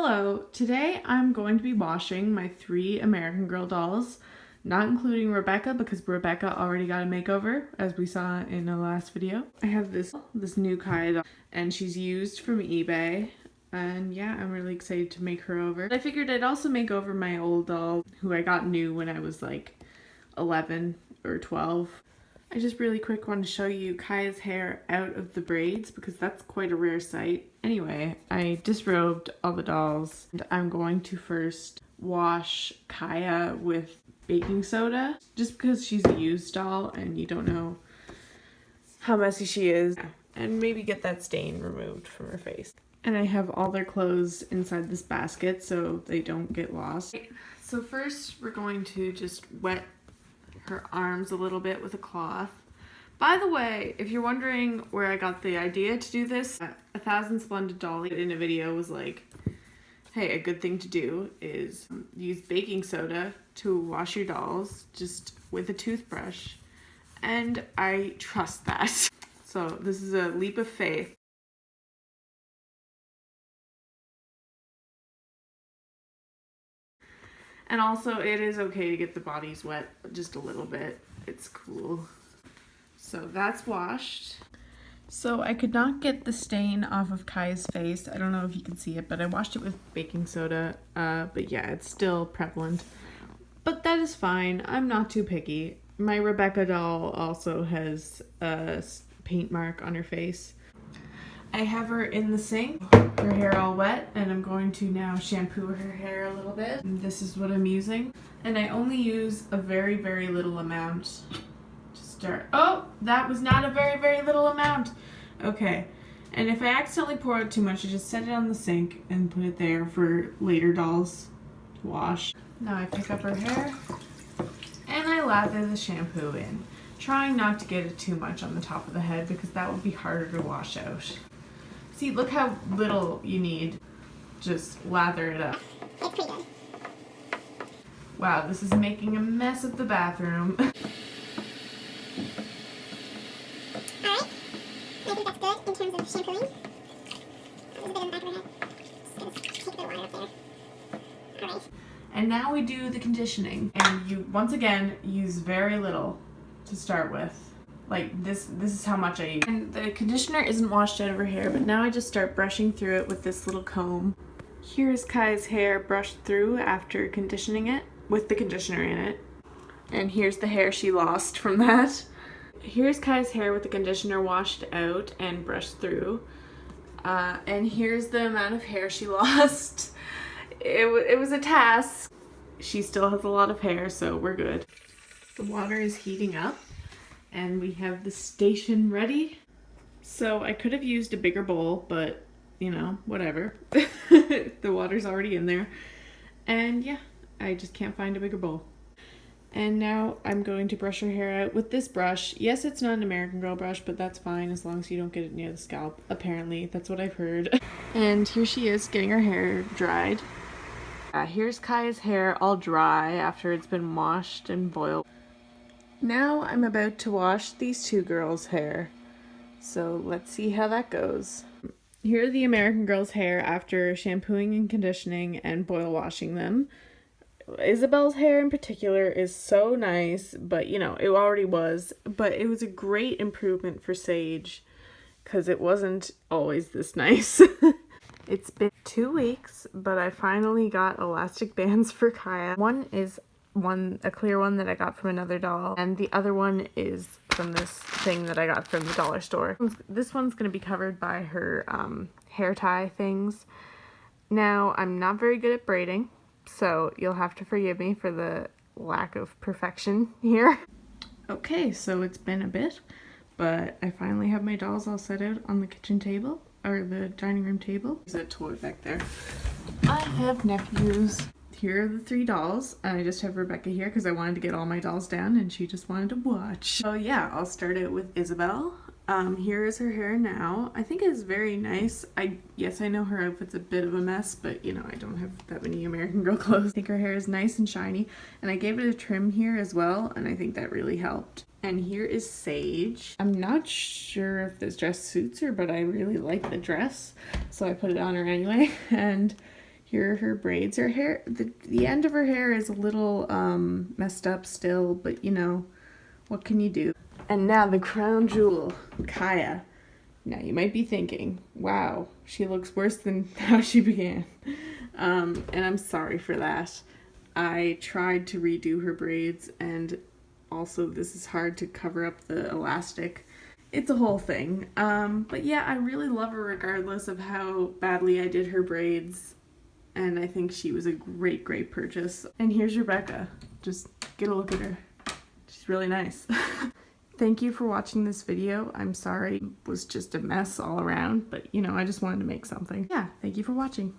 Hello, today I'm going to be washing my 3 American Girl dolls, not including Rebecca because Rebecca already got a makeover as we saw in the last video. I have this new Kaya doll and she's used from eBay and yeah, I'm really excited to make her over. I figured I'd also make over my old doll who I got new when I was like 11 or 12. I just really quick want to show you Kaya's hair out of the braids because that's quite a rare sight. Anyway, I disrobed all the dolls and I'm going to first wash Kaya with baking soda just because she's a used doll and you don't know how messy she is, and maybe get that stain removed from her face. And I have all their clothes inside this basket so they don't get lost. So first we're going to just wet her arms a little bit with a cloth. By the way, if you're wondering where I got the idea to do this, 1000 Splendid Dolly in a video was like, hey, a good thing to do is use baking soda to wash your dolls just with a toothbrush. And I trust that. So this is a leap of faith. And also it is okay to get the bodies wet just a little bit. It's cool. So that's washed. So I could not get the stain off of Kaya's face. I don't know if you can see it, but I washed it with baking soda. But yeah, it's still prevalent. But that is fine. I'm not too picky. My Rebecca doll also has a paint mark on her face. I have her in the sink, her hair all wet, and I'm going to now shampoo her hair a little bit. And this is what I'm using. And I only use a very, very little amount to start. Oh, that was not a very, very little amount. Okay, and if I accidentally pour out too much, I just set it on the sink and put it there for later dolls to wash. Now I pick up her hair and I lather the shampoo in, trying not to get it too much on the top of the head because that would be harder to wash out. See, look how little you need. Just lather it up. It's pretty good. Wow, this is making a mess of the bathroom. Alright. I think that's good in terms of shampooing. There's a bit on the back of her head. Just take the water up there. Alright. And now we do the conditioning. And you, once again, use very little to start with. Like this is how much I use. And the conditioner isn't washed out of her hair, but now I just start brushing through it with this little comb. Here's Kaya's hair brushed through after conditioning it with the conditioner in it. And here's the hair she lost from that. Here's Kaya's hair with the conditioner washed out and brushed through. And here's the amount of hair she lost. It was a task. She still has a lot of hair, so we're good. The water is heating up. And we have the station ready. So I could have used a bigger bowl, but you know, whatever. The water's already in there. And yeah, I just can't find a bigger bowl. And now I'm going to brush her hair out with this brush. Yes, it's not an American Girl brush, but that's fine as long as you don't get it near the scalp. Apparently, that's what I've heard. And here she is getting her hair dried. Here's Kaya's hair all dry after it's been washed and boiled. Now I'm about to wash these 2 girls' hair, so let's see how that goes. Here are the American Girls' hair after shampooing and conditioning and boil washing them. Isabel's hair in particular is so nice, but you know, it already was, but it was a great improvement for Sage because it wasn't always this nice. It's been 2 weeks, but I finally got elastic bands for Kaya. One is a clear one that I got from another doll, and the other one is from this thing that I got from the dollar store. This one's going to be covered by her hair tie things. Now, I'm not very good at braiding, so you'll have to forgive me for the lack of perfection here. Okay, so it's been a bit, but I finally have my dolls all set out on the kitchen table, or the dining room table. There's a toy back there. I have nephews. Here are the 3 dolls, and I just have Rebecca here because I wanted to get all my dolls down and she just wanted to watch. So yeah, I'll start out with Isabel. Here is her hair now. I think it's very nice. Yes, I know her outfit's a bit of a mess, but you know, I don't have that many American Girl clothes. I think her hair is nice and shiny, and I gave it a trim here as well, and I think that really helped. And here is Sage. I'm not sure if this dress suits her, but I really like the dress, so I put it on her anyway. And Here are her braids. Her hair, the end of her hair is a little messed up still, but you know, what can you do? And now the crown jewel, Kaya. Now you might be thinking, wow, she looks worse than how she began. And I'm sorry for that. I tried to redo her braids, and also this is hard to cover up the elastic. It's a whole thing. But yeah, I really love her regardless of how badly I did her braids. And I think she was a great, great purchase. And here's Rebecca. Just get a look at her. She's really nice. Thank you for watching this video. I'm sorry it was just a mess all around, but you know, I just wanted to make something. Yeah, thank you for watching.